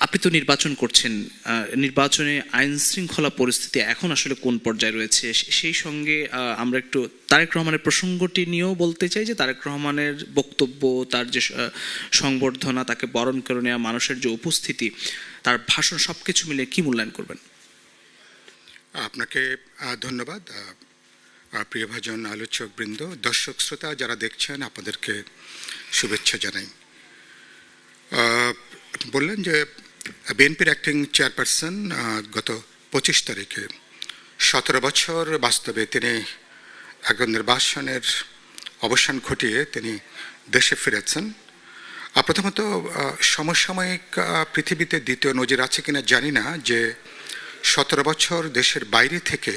আপনি তো নির্বাচন করছেন, নির্বাচনে আইন শৃঙ্খলা পরিস্থিতি এখন আসলে কোন পর্যায়ে রয়েছে? সেই সঙ্গে আমরা একটু তারেক রহমানের প্রসঙ্গটি নিয়েও বলতে চাই যে তারেক রহমানের বক্তব্য, তার যে সংবর্ধনা, তাকে বরণ করে নেওয়া মানুষের যে উপস্থিতি, তার ভাষণ, সবকিছু মিলে কি মূল্যায়ন করবেন? আপনাকে ধন্যবাদ। প্রিয়ভাজন আলোচক বৃন্দ, দর্শক শ্রোতা যারা দেখছেন, আপনাদেরকে শুভেচ্ছা জানাই। বললেন যে বিএনপির অ্যাক্টিং চেয়ারপারসন গত 25 তারিখে 17 বছর বাস্তবে তিনি একজন নির্বাচনের অবসান ঘটিয়ে তিনি দেশে ফিরেছেন। প্রথমত সমসাময়িক পৃথিবীতে দ্বিতীয় নজির আছে কিনা জানি না যে 17 বছর দেশের বাইরে থেকে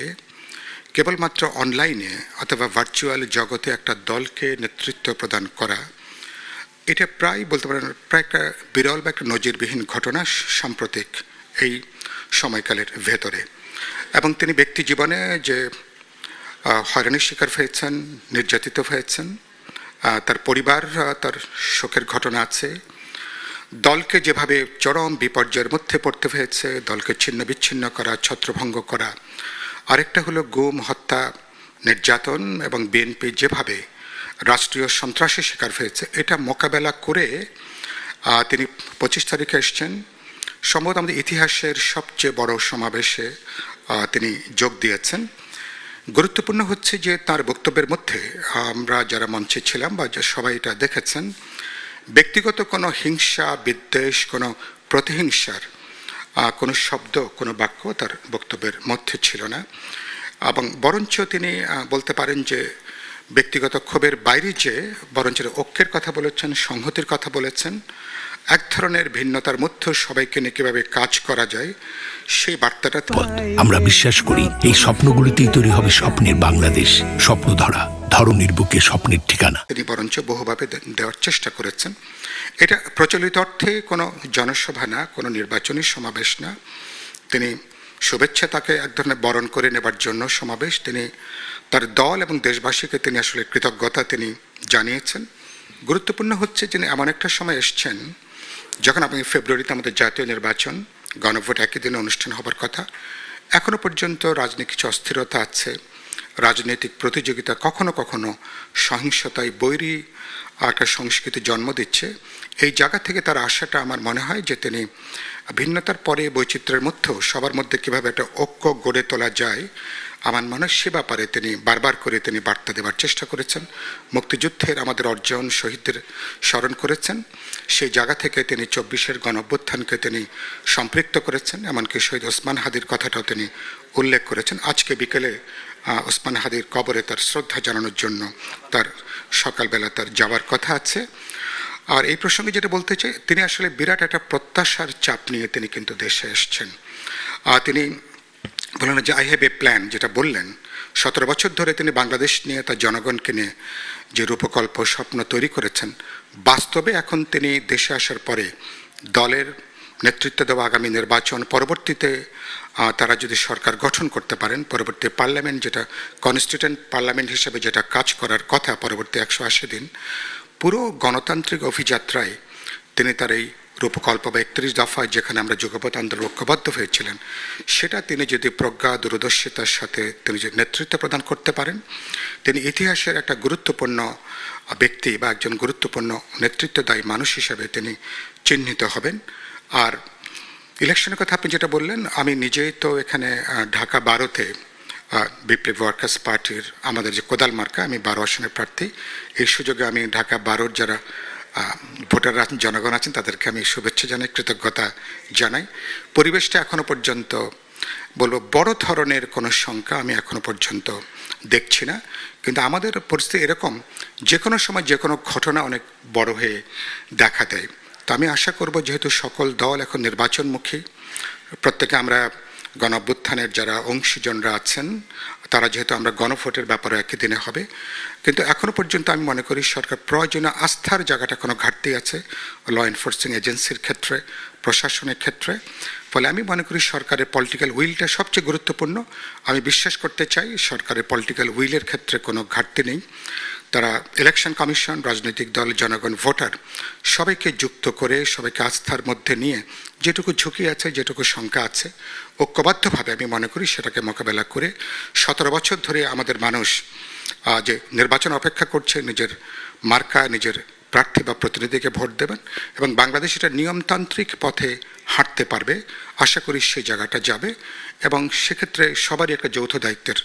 কেবলমাত্র অনলাইনে অথবা ভার্চুয়াল জগতে একটা দলকে নেতৃত্ব প্রদান করা, এটা প্রায় বলতে পারেন প্রায় একটা বিরল বা একটা নজিরবিহীন ঘটনা সাম্প্রতিক এই সময়কালের ভেতরে। এবং তিনি ব্যক্তি জীবনে যে হয়রানির শিকার হয়েছেন, নির্যাতিত হয়েছেন, তার পরিবার, তার শোকের ঘটনা আছে। দলকে যেভাবে চরম বিপর্যয়ের মধ্যে পড়তে হয়েছে, দলকে ছিন্ন বিচ্ছিন্ন করা, ছত্রভঙ্গ করা, আরেকটা হলো গুম, হত্যা, নির্যাতন, এবং বিএনপি যেভাবে রাষ্ট্রীয় সন্ত্রাসের শিকার হয়েছে, এটা মোকাবেলা করে তিনি 25 তারিখে এসছেন। সম্ভবত আমাদের ইতিহাসের সবচেয়ে বড় সমাবেশে তিনি যোগ দিয়েছেন। গুরুত্বপূর্ণ হচ্ছে যে তার বক্তব্যের মধ্যে আমরা যারা মঞ্চে ছিলাম বা সবাই এটা দেখেছেন, ব্যক্তিগত কোনো হিংসা, বিদ্বেষ, কোনো প্রতিহিংসার কোনো শব্দ, কোনো বাক্য তার বক্তব্যের মধ্যে ছিল না। এবং বরঞ্চ তিনি বলতে পারেন যে ব্যক্তিগত ক্ষোভের বাইরে যে বরঞ্চ ঐক্যের কথা বলেছেন, সংহতির কথা বলেছেন, এক ধরনের ভিন্নতার মধ্যে সবাইকে নিয়ে কিভাবে কাজ করা যায় সেই বার্তাটা। আমরা বিশ্বাস করি এই স্বপ্নগুলিতেই তৈরি হবে স্বপ্নের বাংলাদেশ। স্বপ্ন ধরা, ধরনীর বুকে স্বপ্নের ঠিকানা। তিনি বরঞ্চ বহুভাবে দেওয়ার চেষ্টা করেছেন। এটা প্রচলিত অর্থে কোনো জনসভা না, কোনো নির্বাচনী সমাবেশ না। তিনি শুভেচ্ছা, তাকে এক ধরনের বরণ করে নেবার জন্য সমাবেশ। তিনি তার দল এবং দেশবাসীকে তিনি আসলে কৃতজ্ঞতা তিনি জানিয়েছেন। গুরুত্বপূর্ণ হচ্ছে যিনি এমন একটা সময় এসছেন যখন আপনি ফেব্রুয়ারিতে আমাদের জাতীয় নির্বাচন, গণভোট একই দিনে অনুষ্ঠান হবার কথা। এখনো পর্যন্ত রাজনীতি কিছু অস্থিরতা আছে, রাজনৈতিক প্রতিযোগিতা কখনো কখনো সহিংসতায় বৈরী একটা সংস্কৃতি জন্ম দিচ্ছে। এই জায়গা থেকে তার আশাটা আমার মনে হয় যে তিনি ভিন্নতার পরে বৈচিত্র্যের মধ্যেও সবার মধ্যে কীভাবে একটা ঐক্য গড়ে তোলা যায়, আমার মনে হয় সে ব্যাপারে তিনি বারবার করে তিনি বার্তা দেওয়ার চেষ্টা করেছেন। মুক্তিযুদ্ধের আমাদের অর্জন, শহীদদের স্মরণ করেছেন। সেই জায়গা থেকে তিনি 24-এর গণঅভ্যুত্থানকে তিনি সম্পৃক্ত করেছেন। এমনকি শহীদ ওসমান হাদির কথাটাও তিনি উল্লেখ করেছেন। আজকে বিকেলে ওসমান হাদির কবরে তার শ্রদ্ধা জানানোর জন্য তার সকালবেলা তার যাওয়ার কথা আছে। আর এই প্রসঙ্গে যেটা বলতে চাই, তিনি আসলে বিরাট একটা প্রত্যাশার চাপ নিয়ে তিনি কিন্তু দেশে এসছেন। তিনি বলেন যে আই হ্যাভ এ প্ল্যান, যেটা বললেন 17 বছর ধরে তিনি বাংলাদেশ নিয়ে তার জনগণকে নিয়ে যে রূপকল্প স্বপ্ন তৈরি করেছেন, বাস্তবে এখন তিনি দেশে আসার পরে দলের নেতৃত্ব দেওয়া আগামী নির্বাচন, পরবর্তীতে তারা যদি সরকার গঠন করতে পারেন, পরবর্তী পার্লামেন্ট যেটা কনস্টিটিউয়েন্ট পার্লামেন্ট হিসেবে যেটা কাজ করার কথা পরবর্তী 180 দিন, পুরো গণতান্ত্রিক অভিযাত্রায় তিনি তার এই রূপকল্প বা 31 দফায় যেখানে আমরা যুগপৎ আন্দোলন ঐক্যবদ্ধ হয়েছিলেন, সেটা তিনি যদি প্রজ্ঞা, দূরদর্শিতার সাথে তিনি যদি নেতৃত্ব প্রদান করতে পারেন, তিনি ইতিহাসের একটা গুরুত্বপূর্ণ ব্যক্তি বা একজন গুরুত্বপূর্ণ নেতৃত্বদায়ী মানুষ হিসেবে তিনি চিহ্নিত হবেন। আর ইলেকশনের কথা আপনি যেটা বললেন, আমি নিজেই তো এখানে ঢাকা 12-তে বিপ্লবী ওয়ার্কার্স পার্টির আমাদের যে কোদাল মার্কা, আমি 12 আসনের প্রার্থী। এই সুযোগে আমি ঢাকা 12-র যারা ভোটাররা আছেন, জনগণ আছেন, তাদেরকে আমি শুভেচ্ছা জানাই, কৃতজ্ঞতা জানাই। পরিবেশটা এখনো পর্যন্ত বলবো বড় ধরনের কোনো সংখ্যা আমি এখনো পর্যন্ত দেখছি না, কিন্তু আমাদের পরিস্থিতি এরকম যে কোনো সময় যে কোনো ঘটনা অনেক বড় হয়ে দেখা দেয়। তো আমি আশা করব, যেহেতু সকল দল এখন নির্বাচনমুখী, প্রত্যেকে আমরা গণঅভ্যুত্থানের যারা অংশীজনরা আছেন তারা যেহেতু আমরা গণভোটের ব্যাপারে একই দিনে হবে, কিন্তু এখনো পর্যন্ত আমি মনে করি সরকার প্রয়োজনীয় আস্থার জায়গাটা কোনো ঘাটতি আছে ল এনফোর্সিং এজেন্সির ক্ষেত্রে, প্রশাসনের ক্ষেত্রে। ফলে আমি মনে করি সরকারের পলিটিক্যাল উইলটা সবচেয়ে গুরুত্বপূর্ণ। আমি বিশ্বাস করতে চাই সরকারের পলিটিক্যাল উইলের ক্ষেত্রে কোনো ঘাটতি নেই। তারা ইলেকশন কমিশন, রাজনৈতিক দল, জনগণ, ভোটার সবাইকে যুক্ত করে, সবাইকে আস্থার মধ্যে নিয়ে যেটুকু ঝুঁকি আছে, যেটুকু শঙ্কা আছে, ঐক্যবদ্ধভাবে আমি মনে করি সেটাকে মোকাবেলা করে 17 বছর ধরে আমাদের মানুষ যে নির্বাচন অপেক্ষা করছে, নিজের মার্কা, নিজের প্রার্থী বা প্রতিনিধিকে ভোট দেবেন এবং বাংলাদেশ এটা নিয়মতান্ত্রিক পথে হাঁটতে পারবে। আশা করি সেই জায়গাটা যাবে এবং সেক্ষেত্রে সবারই একটা যৌথ দায়িত্বের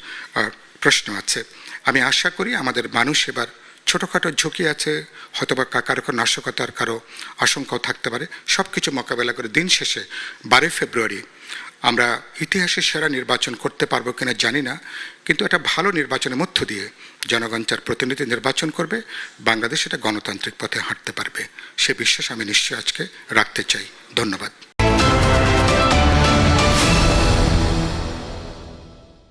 প্রশ্ন আছে। আমি আশা করি আমাদের মানুষ এবার ছোটোখাটো ঝুঁকি আছে, হয়তোবা কারো নাশকতার কারো আশঙ্কাও থাকতে পারে, সব কিছু মোকাবেলা করে দিন শেষে 12 ফেব্রুয়ারি আমরা ইতিহাসে সেরা নির্বাচন করতে পারবো কিনা জানি না, কিন্তু একটা ভালো নির্বাচনের মধ্য দিয়ে জনগণ তার প্রতিনিধি নির্বাচন করবে, বাংলাদেশ এটা গণতান্ত্রিক পথে হাঁটতে পারবে। সে বিশ্বাস আমি নিশ্চয়ই আজকে রাখতে চাই। ধন্যবাদ।